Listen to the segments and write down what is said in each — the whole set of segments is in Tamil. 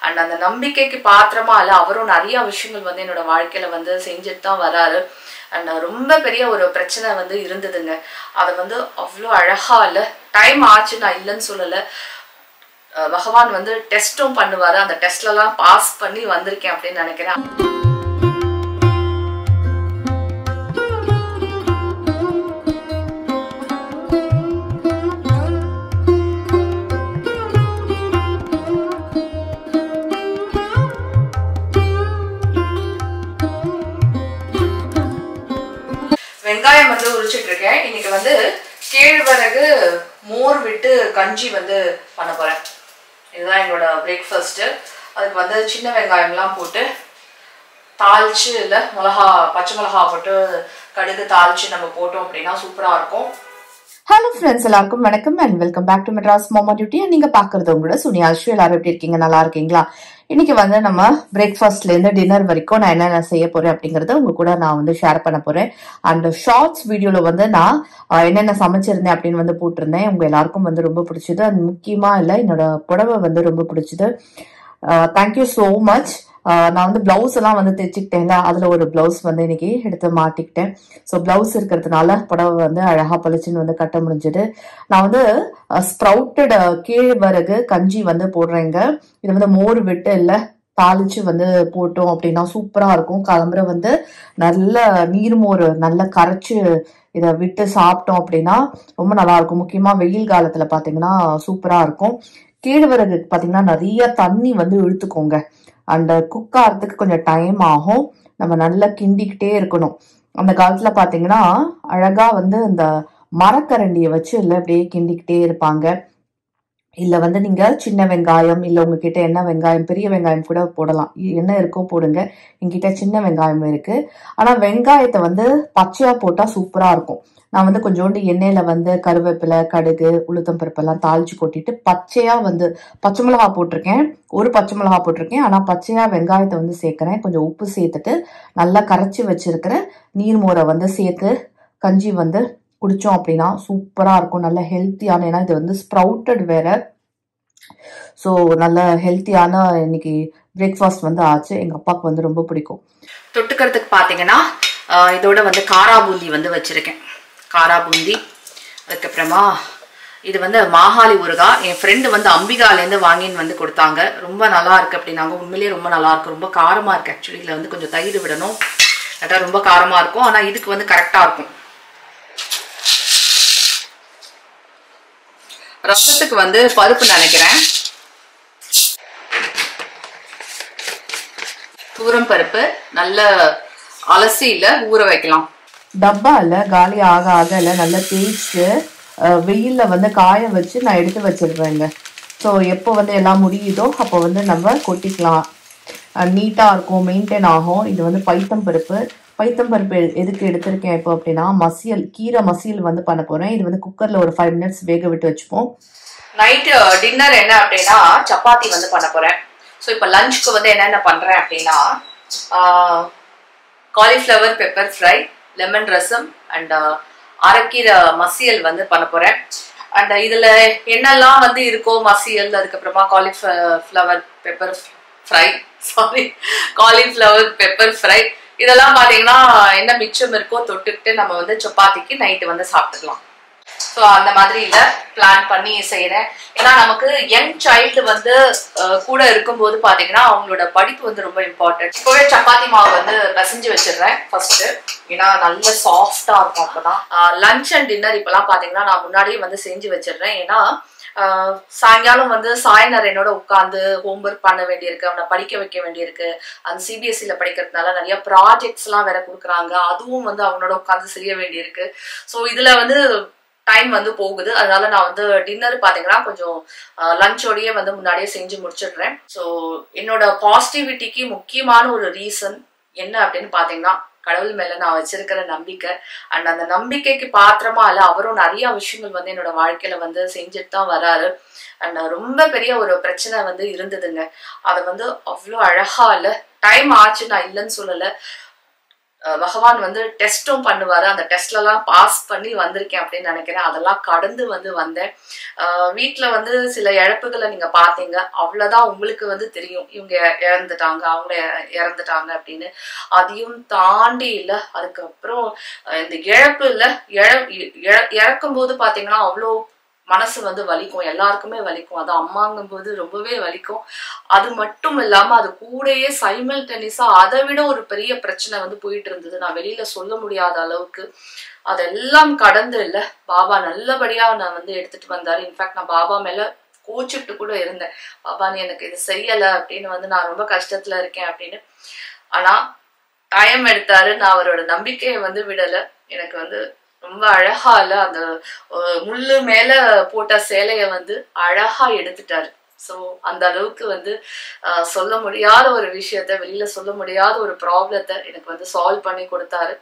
அண்ட் அந்த நம்பிக்கைக்கு பாத்திரமா இல்லை, அவரும் நிறைய விஷயங்கள் வந்து என்னோட வாழ்க்கையில வந்து செஞ்சுட்டு தான் வராரு. அண்ட் ரொம்ப பெரிய ஒரு பிரச்சனை வந்து இருந்ததுங்க. அதை வந்து அவ்வளோ அழகா இல்லை, டைம் ஆச்சு, நான் இல்லைன்னு சொல்லலை, பகவான் வந்து டெஸ்ட்டும் பண்ணுவாரு. அந்த டெஸ்ட்லலாம் பாஸ் பண்ணி வந்திருக்கேன் அப்படின்னு நினைக்கிறேன். வெங்காயம் வந்து உரிச்சிட்டு இருக்கேன். இன்னைக்கு வந்து கேழ்வரகு மோர் விட்டு கஞ்சி வந்து பண்ண போறேன். இதுதான் என்னோட பிரேக்ஃபாஸ்ட்டு. அதுக்கு வந்து சின்ன வெங்காயம்லாம் போட்டு தாளிச்சு, இல்லை மிளகா, பச்சை மிளகா போட்டு கடுகு தாளிச்சு நம்ம போட்டோம் அப்படின்னா சூப்பராக இருக்கும். ஹலோ ஃப்ரெண்ட்ஸ், எல்லாருக்கும் வணக்கம் and welcome back to Madras Mama duty. நீங்க பாக்குறது உங்களோட சுனியாஸ்ரீ. எல்லாரும் எப்படி இருக்கீங்க? நல்லா இருக்கீங்களா? இன்னைக்கு வந்து நம்ம பிரேக்ஃபாஸ்ட்ல இருந்து டின்னர் வரைக்கும் நான் என்னென்ன செய்ய போறேன் அப்படிங்கறத உங்க கூட நான் வந்து ஷேர் பண்ண போறேன். அண்ட் ஷார்ட்ஸ் வீடியோல வந்து நான் என்னென்ன சமைச்சிருந்தேன் அப்படின்னு வந்து போட்டிருந்தேன். உங்க எல்லாருக்கும் வந்து ரொம்ப பிடிச்சது. அது முக்கியமா இல்லை, என்னோட புடவை வந்து ரொம்ப பிடிச்சது. Thank you so much. நான் வந்து பிளவுஸ் எல்லாம் வந்து தைச்சுக்கிட்டேன்ல, அதுல ஒரு பிளவுஸ் வந்து இன்னைக்கு எடுத்து மாட்டிக்கிட்டேன். ஸோ பிளவுஸ் இருக்கிறதுனால புடவை வந்து அழகா பளிச்சுன்னு வந்து கட்ட முடிஞ்சது. நான் வந்து ஸ்ப்ரவுட்டட் கேழ்வரகு கஞ்சி வந்து போடுறேங்க. இது வந்து மோர் விட்டு இல்லை தாளிச்சு வந்து போட்டோம் அப்படின்னா சூப்பரா இருக்கும். கிளம்புற வந்து நல்ல நீர்மோர் நல்லா கரைச்சு இதை விட்டு சாப்பிட்டோம் அப்படின்னா ரொம்ப நல்லா இருக்கும். முக்கியமா வெயில் காலத்துல பாத்தீங்கன்னா சூப்பரா இருக்கும். கேழ்வரகு பாத்தீங்கன்னா நிறைய தண்ணி வந்து இழுத்துக்கோங்க. அந்த குக் ஆகிறதுக்கு கொஞ்சம் டைம் ஆகும். நம்ம நல்லா கிண்டிக்கிட்டே இருக்கணும். அந்த காலத்துல பாத்தீங்கன்னா அழகா வந்து இந்த மரக்கரண்டியை வச்சு இல்லை அப்படியே கிண்டிக்கிட்டே இருப்பாங்க. இல்ல வந்து நீங்க சின்ன வெங்காயம், இல்ல உங்ககிட்ட என்ன வெங்காயம், பெரிய வெங்காயம் கூட போடலாம், என்ன இருக்கோ போடுங்க. என்கிட்ட சின்ன வெங்காயம் இருக்கு. ஆனா வெங்காயத்தை வந்து பச்சையா போட்டா சூப்பரா இருக்கும். நான் வந்து கொஞ்சோண்டு எண்ணெயில வந்து கருவேப்பிலை, கடுகு, உளுத்தம் பருப்பெல்லாம் தாளிச்சு கொட்டிட்டு பச்சையா வந்து பச்சை மிளகா போட்டிருக்கேன். ஒரு பச்சை மிளகா போட்டிருக்கேன். ஆனா பச்சையா வெங்காயத்தை வந்து சேர்க்கிறேன். கொஞ்சம் உப்பு சேர்த்துட்டு நல்லா கரைச்சி வச்சிருக்கிற நீர்மோரை வந்து சேர்த்து கஞ்சி வந்து குடிச்சோம் அப்படின்னா சூப்பரா இருக்கும். நல்ல ஹெல்த்தியான, ஏன்னா இது வந்து ஸ்ப்ரவுட்டட் வேற. ஸோ நல்ல ஹெல்த்தியான இன்னைக்கு பிரேக்ஃபாஸ்ட் வந்து ஆச்சு. எங்க அப்பாவுக்கு வந்து ரொம்ப பிடிக்கும். தொட்டுக்கிறதுக்கு பார்த்தீங்கன்னா இதோட வந்து காரா பூந்தி வந்து வச்சிருக்கேன். காரா பூந்தி, அதுக்கப்புறமா இது வந்து மாகாளி ஊறுகாய். என் ஃப்ரெண்டு வந்து அம்பிகாலேருந்து வாங்கின்னு வந்து கொடுத்தாங்க. ரொம்ப நல்லா இருக்கு அப்படின்னாங்க. உண்மையிலேயே ரொம்ப நல்லா இருக்கு. ரொம்ப காரமா இருக்கு. ஆக்சுவலி இதில் வந்து கொஞ்சம் தயிர் விடணும், அதான் ரொம்ப காரமா இருக்கும். ஆனால் இதுக்கு வந்து கரெக்டா இருக்கும். ரசத்துக்கு வந்து பருப்பு நினைக்கிறேன். தூரம் பருப்பு நல்ல அலசியில ஊற வைக்கலாம். டப்பால காலி ஆக ஆக இல்லை நல்லா தேய்ச்சி வெயில்ல வந்து காய வச்சு நான் எடுத்து வச்சிடுறேங்க. ஸோ எப்போ வந்து எல்லாம் முடியுதோ அப்போ வந்து நம்ம கொட்டிக்கலாம். நீட்டா இருக்கும், மெயின்டைன் ஆகும். இது வந்து பைத்தம் பருப்பு. பைத்தம் பருப்பு எதுக்கு எடுத்திருக்கேன் இப்போ அப்படின்னா மசியல், கீரை மசியல் வந்து பண்ண போறேன். இது வந்து குக்கர்ல ஒரு 5 minutes வேக விட்டு வச்சுப்போம். நைட்டு டின்னர் என்ன அப்படின்னா சப்பாத்தி வந்து பண்ண போறேன். ஸோ இப்போ லஞ்சுக்கு வந்து என்னென்ன பண்றேன் அப்படின்னா cauliflower pepper fry, lemon rasam and அரைக்கீரை மசியல் வந்து பண்ண போறேன். அண்ட் இதுல என்னெல்லாம் வந்து இருக்கோ மசியல், அதுக்கப்புறமா cauliflower pepper fry, cauliflower pepper fry, இதெல்லாம் பாத்தீங்கன்னா என்ன மிச்சம் இருக்கோ தொட்டுக்கிட்டு நம்ம வந்து சப்பாத்திக்கு நைட்டு வந்து சாப்பிட்டுக்கலாம். ஸோ அந்த மாதிரி இல்ல பிளான் பண்ணி செய்யறேன். ஏன்னா நமக்கு யங் சைல்டு வந்து கூட இருக்கும்போது பாத்தீங்கன்னா அவங்களோட படிப்பு வந்து ரொம்ப இம்பார்ட்டன்ட். இப்போவே சப்பாத்தி மாவு வந்து பிசைஞ்சு வச்சிடுறேன் ஃபர்ஸ்ட், ஏன்னா நல்ல சாஃப்டா இருக்கும். அப்பதான் லஞ்ச் அண்ட் டின்னர் இப்பெல்லாம் பாத்தீங்கன்னா நான் முன்னாடியே வந்து செஞ்சு வச்சிடுறேன். ஏன்னா சாயங்காலம் வந்து சாயந்தரம் என்னோட உட்காந்து ஹோம்ஒர்க் பண்ண வேண்டியிருக்கு, அவனை படிக்க வைக்க வேண்டியிருக்கு. அந்த சிபிஎஸ்சில படிக்கிறதுனால நிறைய ப்ராஜெக்ட்ஸ் எல்லாம் வேற கொடுக்குறாங்க, அதுவும் வந்து அவனோட உட்காந்து செய்ய வேண்டியிருக்கு. ஸோ இதுல வந்து டைம் வந்து போகுது. அதனால நான் வந்து டின்னர் பாத்தீங்கன்னா கொஞ்சம் லஞ்சோடய வந்து முன்னாடியே செஞ்சு முடிச்சிடுறேன். ஸோ என்னோட பாசிட்டிவிட்டிக்கு முக்கியமான ஒரு ரீசன் என்ன அப்படின்னு பாத்தீங்கன்னா கடவுள் மேல நான் வச்சிருக்கிற நம்பிக்கை. அண்ட் அந்த நம்பிக்கைக்கு பாத்திரமா இல்ல, அவரும் நிறைய விஷயங்கள் வந்து என்னோட வாழ்க்கையில வந்து செஞ்சுட்டு தான் வராரு. அண்ட் ரொம்ப பெரிய ஒரு பிரச்சனை வந்து இருந்ததுங்க. அதை வந்து அவ்வளோ அழகா இல்ல, டைம் ஆச்சு, நான் இல்லைன்னு சொல்லல, பகவான் வந்து டெஸ்ட்டும் பண்ணுவாரு. அந்த டெஸ்ட்லலாம் பாஸ் பண்ணி வந்திருக்கேன் அப்படின்னு நினைக்கிறேன். அதெல்லாம் கடந்து வந்து வந்தேன். வீட்டுல வந்து சில இழப்புகளை நீங்க பாத்தீங்க, அவ்வளவுதான் உங்களுக்கு வந்து தெரியும் இவங்க இறந்துட்டாங்க, அவங்க இறந்துட்டாங்க அப்படின்னு. அதையும் தாண்டி இல்ல, அதுக்கப்புறம் இந்த இழப்பு இல்ல, இறக்கும் போது பாத்தீங்கன்னா அவ்வளோ மனசு வந்து வலிக்கும், எல்லாருக்குமே வலிக்கும். அது அம்மாங்கும் போது ரொம்பவே வலிக்கும். அது மட்டும் இல்லாம அது கூடயே சைமல்டேனியஸா அதை விட ஒரு பெரிய பிரச்சனை வந்து போயிட்டு இருந்தது. நான் வெளியில சொல்ல முடியாத அளவுக்கு. அதெல்லாம் கடந்து இல்ல, பாபா நல்லபடியா நான் வந்து எடுத்துட்டு வந்தாரு. இன்ஃபேக்ட் நான் பாபா மேல கோச்சிட்டு கூட இருந்தேன். பாபா நீ எனக்கு இது செய்யல அப்படின்னு வந்து, நான் ரொம்ப கஷ்டத்துல இருக்கேன் அப்படின்னு. ஆனா டைம் எடுத்தாரு. நான் அவரோட நம்பிக்கையை வந்து விடல. எனக்கு வந்து ரொம்ப அழகா இல்ல, அந்த முள்ளு மேல போட்ட சேலைய வந்து அழகா எடுத்துட்டாரு. ஸோ அந்த அளவுக்கு வந்து சொல்ல முடியாத ஒரு விஷயத்த, வெளியில சொல்ல முடியாத ஒரு ப்ராப்ளத்தை எனக்கு வந்து சால்வ் பண்ணி கொடுத்தாரு.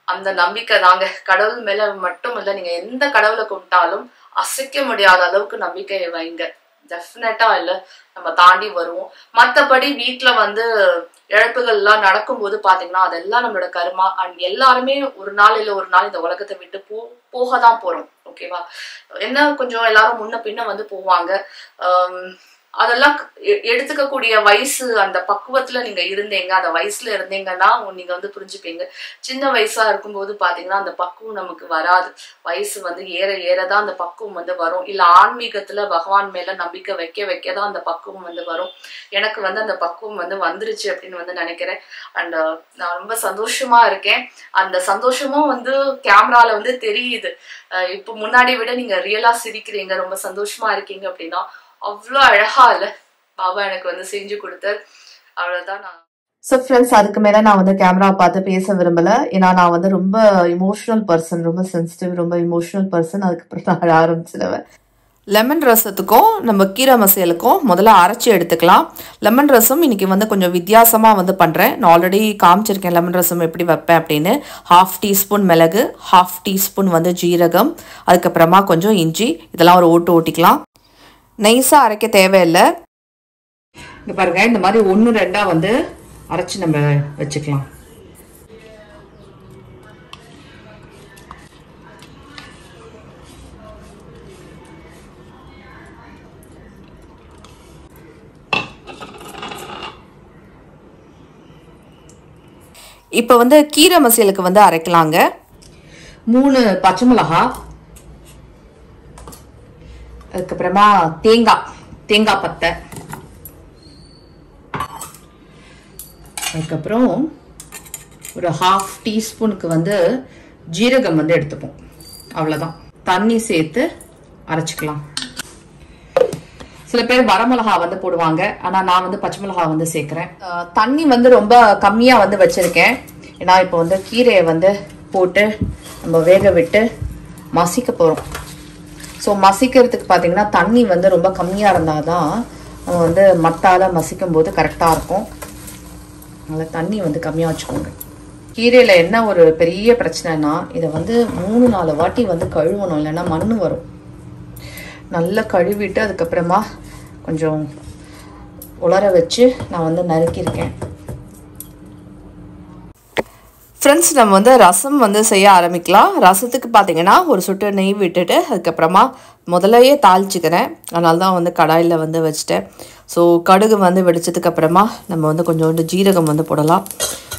அந்த நம்பிக்கை தாங்க. கடவுள் மேல மட்டும் இல்ல, நீங்க எந்த கடவுளை கும்பிட்டாலும் அசைக்க முடியாத அளவுக்கு நம்பிக்கையை வைங்க. டெஃபினட்டா இல்ல, நம்ம தாண்டி வருவோம். மற்றபடி வீட்டுல வந்து இழப்புகள் எல்லாம் நடக்கும்போது பாத்தீங்கன்னா அதெல்லாம் நம்மளோட கர்மா. அண்ட் எல்லாருமே ஒரு நாள் இல்ல ஒரு நாள் இந்த உலகத்தை விட்டு போகதான் போறோம். ஓகேவா? என்ன கொஞ்சம் எல்லாரும் முன்ன பின்ன வந்து போவாங்க. அதெல்லாம் எடுத்துக்க கூடிய வயசு, அந்த பக்குவத்துல நீங்க இருந்தீங்க, அந்த வயசுல இருந்தீங்கன்னா நீங்க வந்து புரிஞ்சுப்பீங்க. சின்ன வயசா இருக்கும்போது பாத்தீங்கன்னா அந்த பக்குவம் நமக்கு வராது. வயசு வந்து ஏற ஏறதான் அந்த பக்குவம் வந்து வரும். இல்ல ஆன்மீகத்துல பகவான் மேல நம்பிக்கை வைக்கதான் அந்த பக்குவம் வந்து வரும். எனக்கு வந்து அந்த பக்குவம் வந்து வந்துருச்சு அப்படின்னு வந்து நினைக்கிறேன். அண்ட் நான் ரொம்ப சந்தோஷமா இருக்கேன். அந்த சந்தோஷமும் வந்து கேமரால வந்து தெரியுது. இப்போ முன்னாடி விட நீங்க ரியலா சிரிக்கிறீங்க, ரொம்ப சந்தோஷமா இருக்கீங்க அப்படின்னா அவ்வளோ அழகா இல்ல பாபா எனக்கு வந்து செஞ்சு கொடுத்தார். அவ்வளவுதான். நான் ஸோ ஃப்ரெண்ட்ஸ், அதுக்கு மேலே நான் வந்து கேமரா பார்த்து பேச விரும்பலை. ஏன்னா நான் வந்து ரொம்ப இமோஷனல் பர்சன், ரொம்ப சென்சிட்டிவ், ரொம்ப இமோஷனல் பர்சன். அதுக்கப்புறம் நான் அழ ஆரம்பிச்சிடுவேன். லெமன் ரசத்துக்கும் நம்ம கீரை மசியலுக்கும் முதல்ல அரைச்சி எடுத்துக்கலாம். லெமன் ரசம் இன்றைக்கி வந்து கொஞ்சம் வித்தியாசமாக வந்து பண்ணுறேன். நான் ஆல்ரெடி காமிச்சிருக்கேன் லெமன் ரசம் எப்படி வைப்பேன் அப்படின்னு. 1/2 டீஸ்பூன் மிளகு, 1/2 டீஸ்பூன் வந்து ஜீரகம், அதுக்கப்புறமா கொஞ்சம் இஞ்சி, இதெல்லாம் ஒரு ஓட்டிக்கலாம். நைஸாக அரைக்க தேவையில்லை. இங்கே பாருங்கள், இந்த மாதிரி 1-2 வந்து அரைச்சி நம்ம வச்சுக்கலாம். இப்போ வந்து கீரை மசியலுக்கு வந்து அரைக்கலாங்க. 3 பச்சை மிளகா, அதுக்கப்புறமா தேங்காய் பத்தை, அதுக்கப்புறம் ஒரு 1/2 டீஸ்பூனுக்கு வந்து ஜீரகம் வந்து எடுத்துப்போம். அவ்வளோதான். தண்ணி சேர்த்து அரைச்சிக்கலாம். சில பேர் வரமிளகா வந்து போடுவாங்க, ஆனால் நான் வந்து பச்சை மிளகா வந்து சேர்க்குறேன். தண்ணி வந்து ரொம்ப கம்மியாக வந்து வச்சுருக்கேன். ஏன்னா இப்போ வந்து கீரையை வந்து போட்டு நம்ம வேக விட்டு மசிக்க போகிறோம். ஸோ மசிக்கிறதுக்கு பார்த்தீங்கன்னா தண்ணி வந்து ரொம்ப கம்மியாக இருந்தால் தான் நம்ம வந்து மத்தால் மசிக்கும் போது கரெக்டாக இருக்கும். அதனால் தண்ணி வந்து கம்மியாக வச்சுக்கோங்க. கீரையில் என்ன ஒரு பெரிய பிரச்சனைனா, இதை வந்து 3-4 வாட்டி வந்து கழுவணும், இல்லைன்னா மண் வரும். நல்லா கழுவிட்டு அதுக்கப்புறமா கொஞ்சம் உலர வச்சு நான் வந்து நறுக்கியிருக்கேன். ஃப்ரெண்ட்ஸ், நம்ம வந்து ரசம் வந்து செய்ய ஆரம்பிக்கலாம். ரசத்துக்கு பார்த்தீங்கன்னா ஒரு சொட்டு நெய் விட்டுட்டு அதுக்கப்புறமா முதலையே தாளிச்சிக்கிறேன். அதனால தான் வந்து கடாயில் வந்து வச்சுட்டேன். ஸோ கடுகு வந்து வெடிச்சதுக்கப்புறமா நம்ம வந்து கொஞ்சோண்டு ஜீரகம் வந்து போடலாம்.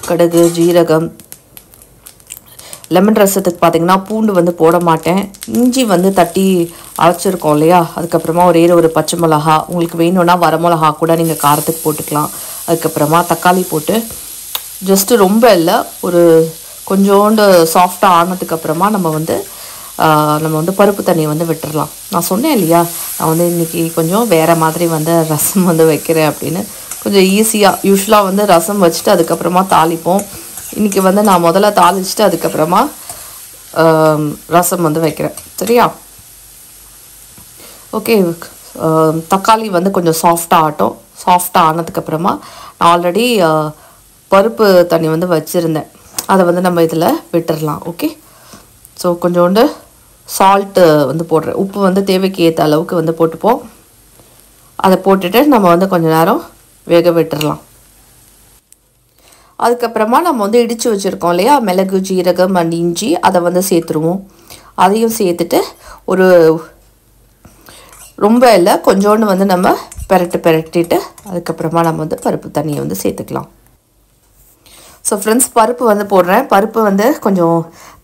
கடுகு, ஜீரகம். லெமன் ரசத்துக்கு பார்த்திங்கன்னா பூண்டு வந்து போட மாட்டேன். இஞ்சி வந்து தட்டி அரைச்சிருக்கோம் இல்லையா, அதுக்கப்புறமா ஒரு பச்சை மிளகா, உங்களுக்கு வேணும்னா வரமிளகா கூட நீங்கள் காரத்துக்கு போட்டுக்கலாம். அதுக்கப்புறமா தக்காளி போட்டு ஜஸ்ட்டு ரொம்ப இல்லை, ஒரு கொஞ்சோண்டு சாஃப்டாக ஆனதுக்கப்புறமா நம்ம வந்து பருப்பு தண்ணி வந்து விட்டுடலாம். நான் சொன்னேன் இல்லையா, நான் வந்து இன்றைக்கி கொஞ்சம் வேறு மாதிரி வந்து ரசம் வந்து வைக்கிறேன் அப்படின்னு. கொஞ்சம் ஈஸியாக, யூஸ்வலாக வந்து ரசம் வச்சுட்டு அதுக்கப்புறமா தாளிப்போம். இன்றைக்கி வந்து நான் முதல்ல தாளிச்சுட்டு அதுக்கப்புறமா ரசம் வந்து வைக்கிறேன். சரியா? ஓகே. தக்காளி வந்து கொஞ்சம் சாஃப்டாக ஆனதுக்கப்புறமா நான் ஆல்ரெடி பருப்பு தண்ணி வந்து வச்சுருந்தேன், அதை வந்து நம்ம இதில் விட்டுடலாம். ஓகே. ஸோ கொஞ்சோண்டு சால்ட்டு வந்து போடுறேன். உப்பு வந்து தேவைக்கு ஏற்ற அளவுக்கு வந்து போட்டுப்போம். அதை போட்டுட்டு நம்ம வந்து கொஞ்சம் நேரம் வேக விட்டுடலாம். அதுக்கப்புறமா நம்ம வந்து இடித்து வச்சுருக்கோம் இல்லையா மிளகு ஜீரகம் அண்ட் இஞ்சி, அதை வந்து சேர்த்துருவோம். அதையும் சேர்த்துட்டு ஒரு ரொம்ப இல்லை கொஞ்சோண்டு வந்து நம்ம பெரட்டிட்டு அதுக்கப்புறமா நம்ம வந்து பருப்பு தண்ணியை வந்து சேர்த்துக்கலாம். ஸோ ஃப்ரெண்ட்ஸ், பருப்பு வந்து போடுறேன். பருப்பு வந்து கொஞ்சம்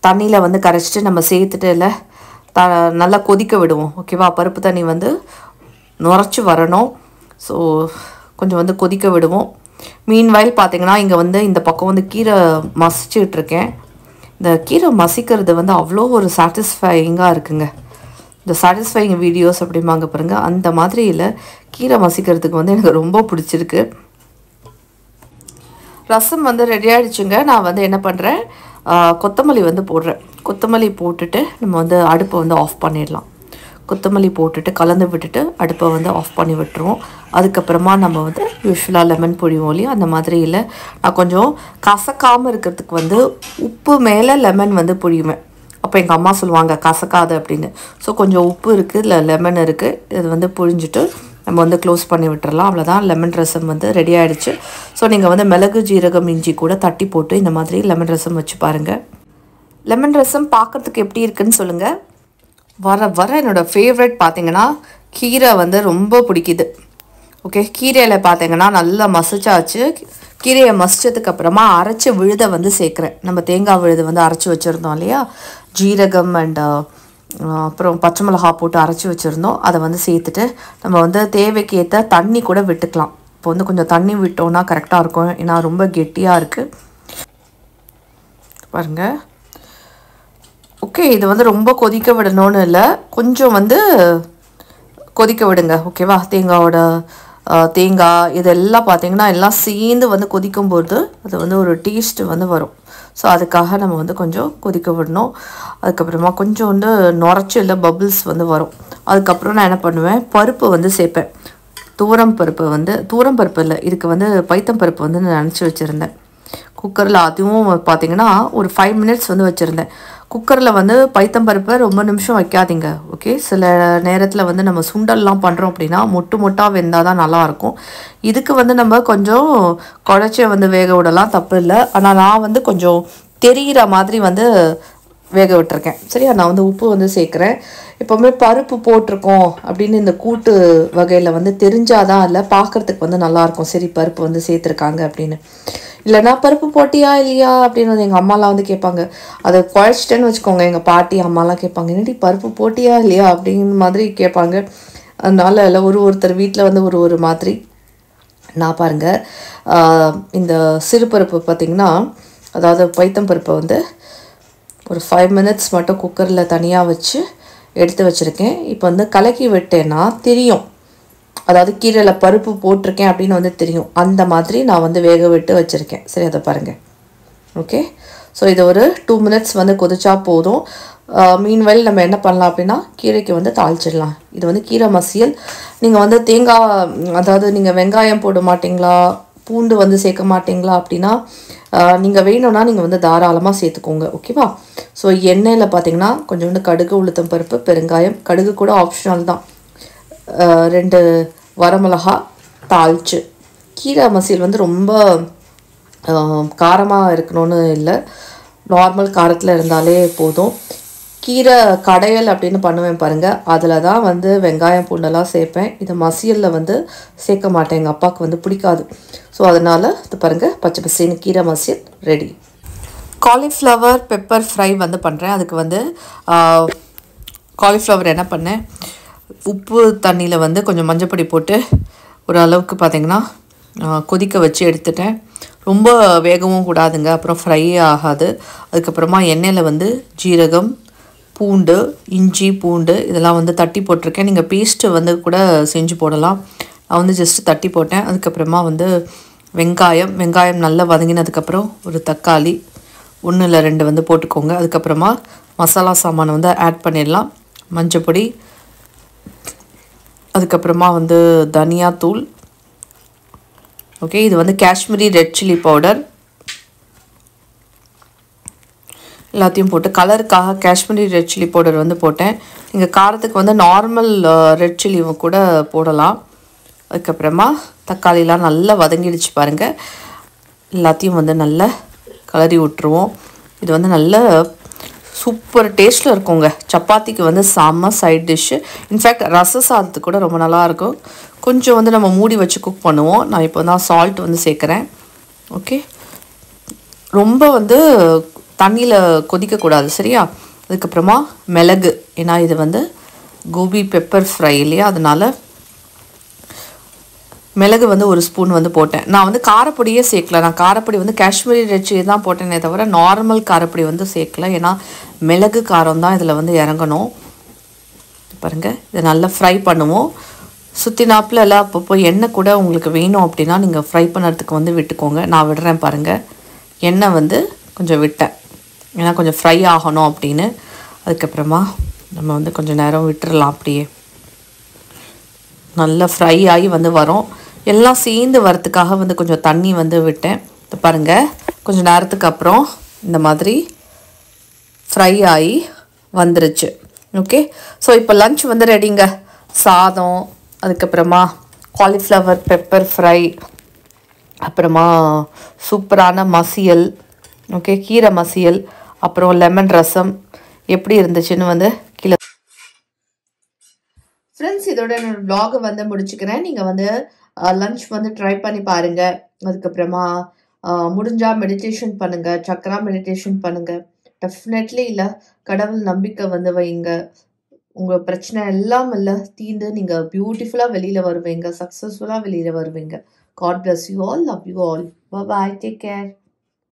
தண்ணியில் வந்து கரைச்சிட்டு நம்ம சேர்த்துட்டு இல்லை நல்லா கொதிக்க விடுவோம். ஓகேவா? பருப்பு தண்ணி வந்து நுரைச்சி வரணும். ஸோ கொஞ்சம் வந்து கொதிக்க விடுவோம். மீன்வைல் பார்த்தீங்கன்னா இங்கே வந்து இந்த பக்கம் வந்து கீரை மசிச்சுட்ருக்கேன். இந்த கீரை மசிக்கிறது வந்து அவ்வளோ ஒரு சாட்டிஸ்ஃபையிங்காக இருக்குங்க. இந்த சாட்டிஸ்ஃபையிங் வீடியோஸ் அப்படிம்பாங்க பாருங்கள், அந்த மாதிரி இல்லை, கீரை மசிக்கிறதுக்கு வந்து எனக்கு ரொம்ப பிடிச்சிருக்கு. ரசம் வந்து ரெடி ஆகிடுச்சுங்க. நான் வந்து என்ன பண்ணுறேன், கொத்தமல்லி வந்து போடுறேன். கொத்தமல்லி போட்டுட்டு நம்ம வந்து அடுப்பை வந்து ஆஃப் பண்ணிடலாம். கொத்தமல்லி போட்டுட்டு கலந்து விட்டுட்டு அடுப்பை வந்து ஆஃப் பண்ணி விட்டுருவோம். அதுக்கப்புறமா நம்ம வந்து யூஸ்வலாக லெமன் பொழிவோம் இல்லையா, அந்த மாதிரி இல்லை, நான் கொஞ்சம் கசக்காமல் இருக்கிறதுக்கு வந்து உப்பு மேலே லெமன் வந்து பொழியுவேன். அப்போ எங்கள் அம்மா சொல்லுவாங்க கசக்காது அப்படின்னு. ஸோ கொஞ்சம் உப்பு இருக்குது, இல்லை லெமன் இருக்குது, இது வந்து புழிஞ்சிட்டு நம்ம வந்து க்ளோஸ் பண்ணி விட்டுறலாம். அவ்வளோதான், லெமன் ரசம் வந்து ரெடி ஆகிடுச்சு. ஸோ நீங்கள் வந்து மிளகு ஜீரகம் இஞ்சி கூட தட்டி போட்டு இந்த மாதிரி லெமன் ரசம் வச்சு பாருங்கள். லெமன் ரசம் பார்க்குறதுக்கு எப்படி இருக்குன்னு சொல்லுங்கள். வர என்னோடய ஃபேவரட் பார்த்தீங்கன்னா கீரை வந்து ரொம்ப பிடிக்குது. ஓகே, கீரையில் பார்த்தீங்கன்னா நல்லா மசிச்சாச்சு. கீரையை மசிச்சதுக்கப்புறமா அரைச்சி விழுதை வந்து சேர்க்குறேன். நம்ம தேங்காய் விழுது வந்து அரைச்சி வச்சுருந்தோம் இல்லையா, ஜீரகம் அண்ட் அப்புறம் பச்சை மிளகா போட்டு அரைச்சி வச்சுருந்தோம், அதை வந்து சேர்த்துட்டு நம்ம வந்து தேவைக்கு ஏற்ற தண்ணி கூட விட்டுக்கலாம். இப்போ வந்து கொஞ்சம் தண்ணி விட்டோன்னா கரெக்டாக இருக்கும், ஏன்னா ரொம்ப கெட்டியாக இருக்குது பாருங்கள். ஓகே, இது வந்து ரொம்ப கொதிக்க விடணும்னு இல்லை, கொஞ்சம் வந்து கொதிக்க விடுங்க. ஓகேவா? தேங்காய் இதெல்லாம் பார்த்திங்கன்னா எல்லாம் சேர்ந்து வந்து கொதிக்கும்போது அது வந்து ஒரு டேஸ்ட்டு வந்து வரும். ஸோ அதுக்காக நம்ம வந்து கொஞ்சம் கொதிக்க விடணும். அதுக்கப்புறமா கொஞ்சம் வந்து நுரைச்சி இல்லை பபிள்ஸ் வந்து வரும். அதுக்கப்புறம் நான் என்ன பண்ணுவேன், பருப்பு வந்து சேர்ப்பேன். தூரம் பருப்பு இல்லை, இதுக்கு வந்து பைத்தம் பருப்பு வந்து நான் நினச்சி வச்சுருந்தேன் குக்கரில். அதுவும் பார்த்திங்கன்னா ஒரு 5 மினிட்ஸ் வந்து வச்சுருந்தேன். குக்கரில் வந்து பைத்தம்பருப்பை ரொம்ப நிமிஷம் வைக்காதீங்க. ஓகே, சில நேரத்தில் வந்து நம்ம சுண்டல்லாம் பண்ணுறோம் அப்படின்னா மொட்டாக வெந்தால் தான் நல்லாயிருக்கும். இதுக்கு வந்து நம்ம கொஞ்சம் குழச்சி வந்து வேக விடலாம், தப்பு இல்லை. ஆனால் நான் வந்து கொஞ்சம் தெரிகிற மாதிரி வந்து வேக விட்டுருக்கேன். சரியா? நான் வந்து உப்பு வந்து சேர்க்குறேன். எப்போவுமே பருப்பு போட்டிருக்கோம் அப்படின்னு இந்த கூட்டு வகையில் வந்து தெரிஞ்சாதான் இல்லை பார்க்குறதுக்கு வந்து நல்லாயிருக்கும். சரி, பருப்பு வந்து சேர்த்துருக்காங்க அப்படின்னு. இல்லைனா பருப்பு போட்டியா இல்லையா அப்படின்னு வந்து எங்கள் அம்மாலாம் வந்து கேட்பாங்க. அதை குழச்சிட்டேன்னு வச்சுக்கோங்க, எங்கள் பாட்டி அம்மாலாம் கேட்பாங்க, என்னடி பருப்பு போட்டியா இல்லையா அப்படிங்கிற மாதிரி கேட்பாங்க. அதனால இல்லை, ஒருத்தர் வீட்டில் வந்து ஒரு மாதிரி. நான் பாருங்கள், இந்த சிறுபருப்பு பார்த்திங்கன்னா, அதாவது பைத்தம் பருப்பை வந்து ஒரு 5 மினிட்ஸ் மட்டும் குக்கரில் தனியாக வச்சு எடுத்து வச்சுருக்கேன். இப்போ வந்து கலக்கி விட்டேன்னா தெரியும், அதாவது கீரையில் பருப்பு போட்டிருக்கேன் அப்படின்னு வந்து தெரியும். அந்த மாதிரி நான் வந்து வேக விட்டு வச்சுருக்கேன். சரி, அதை பாருங்கள். ஓகே, ஸோ இது ஒரு 2 மினிட்ஸ் வந்து கொதிச்சா போதும். மீன்வைல் நம்ம என்ன பண்ணலாம் அப்படின்னா கீரைக்கு வந்து தாளிச்சிடலாம். இது வந்து கீரை மசியல். நீங்கள் வந்து தேங்காய், அதாவது நீங்கள் வெங்காயம் போட மாட்டிங்களா, பூண்டு வந்து சேர்க்க மாட்டிங்களா அப்படின்னா நீங்கள் வேணும்னா நீங்கள் வந்து தாராளமாக சேர்த்துக்கோங்க. ஓகேவா? ஸோ எண்ணெயில் பார்த்தீங்கன்னா கொஞ்சோண்டு கடுகு, உளுத்தம் பருப்பு, பெருங்காயம், கடுகு கூட ஆப்ஷனல் தான், 2 வரமிளகா தாளிச்சு. கீரை மசியல் வந்து ரொம்ப காரமாக இருக்கணும்னு இல்லை, நார்மல் காரத்தில் இருந்தாலே போதும். கீரை கடையல் அப்படின்னு பண்ணுவேன் பாருங்கள், அதில் தான் வந்து வெங்காயம் பூண்டெல்லாம் சேர்ப்பேன். இது மசியலில் வந்து சேர்க்க மாட்டேன், எங்கள் அப்பாவுக்கு வந்து பிடிக்காது. ஸோ அதனால் இது பாருங்கள், பச்சை பசேன்னு கீரை மசியல் ரெடி. காலிஃப்ளவர் பெப்பர் ஃப்ரை வந்து பண்ணுறேன். அதுக்கு வந்து காலிஃப்ளவர் என்ன பண்ணேன், உப்பு தண்ணியில் வந்து கொஞ்சம் மஞ்சப்பொடி போட்டு ஒரு அளவுக்கு பார்த்திங்கன்னா கொதிக்க வச்சு எடுத்துட்டேன். ரொம்ப வேகவும் கூடாதுங்க, அப்புறம் ஃப்ரை ஆகாது. அதுக்கப்புறமா எண்ணெயில் வந்து ஜீரகம், பூண்டு, இஞ்சி, பூண்டு இதெல்லாம் வந்து தட்டி போட்டிருக்கேன். நீங்கள் பேஸ்ட்டு வந்து கூட செஞ்சு போடலாம். நான் வந்து ஜஸ்ட்டு தட்டி போட்டேன். அதுக்கப்புறமா வந்து வெங்காயம் நல்லா வதங்கினதுக்கப்புறம் ஒரு தக்காளி 1 இல்லை 2 வந்து போட்டுக்கோங்க. அதுக்கப்புறமா மசாலா சாமானை வந்து ஆட் பண்ணிடலாம். மஞ்சப்பொடி, அதுக்கப்புறமா வந்து தனியாத்தூள். ஓகே, இது வந்து காஷ்மீரி ரெட் சில்லி பவுடர். எல்லாத்தையும் போட்டு கலருக்காக காஷ்மீரி ரெட் சில்லி பவுடர் வந்து போட்டேன். நீங்கள் காரத்துக்கு வந்து நார்மல் ரெட் சில்லி கூட போடலாம். அதுக்கப்புறமா தக்காளிலாம் நல்லா வதங்கிடுச்சு பாருங்கள். எல்லாத்தையும் வந்து நல்லா கலரி விட்டுருவோம். இது வந்து நல்ல சூப்பர் டேஸ்ட்டில் இருக்குங்க. சப்பாத்திக்கு வந்து செம்ம சைட் டிஷ்ஷு. இன்ஃபேக்ட் ரச சாதத்துக்கு கூட ரொம்ப நல்லாயிருக்கும். கொஞ்சம் வந்து நம்ம மூடி வச்சு குக் பண்ணுவோம். நான் இப்போ தான் சால்ட் வந்து சேர்க்குறேன். ஓகே, ரொம்ப வந்து தண்ணியில் கொதிக்கக்கூடாது, சரியா? அதுக்கப்புறமா மிளகு, ஏன்னா இது வந்து கோபி பெப்பர் ஃப்ரை இல்லையா, அதனால் மிளகு வந்து ஒரு ஸ்பூன் வந்து போட்டேன். நான் வந்து காரப்பொடியே சேர்க்கல. நான் காரப்பொடி வந்து காஷ்மீரி ரெட் சில்லி தான் போட்டேனே தவிர நார்மல் காரப்பொடி வந்து சேர்க்கல. ஏன்னா மிளகு காரம் தான் இதில் வந்து இறங்கணும். பாருங்கள், இதை நல்லா ஃப்ரை பண்ணுவோம். சுற்றி நாப்பில் எல்லாம் அப்பப்போ எண்ணெய் கூட உங்களுக்கு வேணும் அப்படின்னா நீங்கள் ஃப்ரை பண்ணுறதுக்கு வந்து விட்டுக்கோங்க. நான் விடுறேன் பாருங்கள், எண்ணெய் வந்து கொஞ்சம் விட்டேன், ஏன்னா கொஞ்சம் ஃப்ரை ஆகணும் அப்படின்னு. அதுக்கப்புறமா நம்ம வந்து கொஞ்சம் நேரம் விட்டுறலாம். அப்படியே நல்லா ஃப்ரை ஆகி வந்து வரும். எல்லாம் சேர்ந்து வரத்துக்காக வந்து கொஞ்சம் தண்ணி வந்து விட்டேன். இப்போ பாருங்கள், கொஞ்சம் நேரத்துக்கு அப்புறம் இந்த மாதிரி ஃப்ரை ஆகி வந்துருச்சு. ஓகே, ஸோ இப்போ லன்ச் வந்து ரெடிங்க. சாதம், அதுக்கப்புறமா காலிஃப்ளவர் பெப்பர் ஃப்ரை, அப்புறமா சூப்பரான மசியல், ஓகே, கீரை மசியல், அப்புறம் லெமன் ரசம். எப்படி இருந்துச்சுன்னு வந்து கீழே. ஃப்ரெண்ட்ஸ், இதோட என்னோட vlog வந்து முடிச்சுக்கிறேன். நீங்கள் வந்து லன்ச் வந்து ட்ரை பண்ணி பாருங்கள். அதுக்கப்புறமா முடிஞ்சா மெடிடேஷன் பண்ணுங்கள், சக்கரா மெடிடேஷன் பண்ணுங்கள். டெஃபினெட்லி இல்லை, கடவுள் நம்பிக்கை வந்து வைங்க. உங்கள் பிரச்சனை எல்லாம் இல்லை தீர்ந்து நீங்கள் பியூட்டிஃபுல்லாக வெளியில் வருவீங்க, சக்ஸஸ்ஃபுல்லாக வெளியில் வருவீங்க. God bless you all, love you all, bye, take care.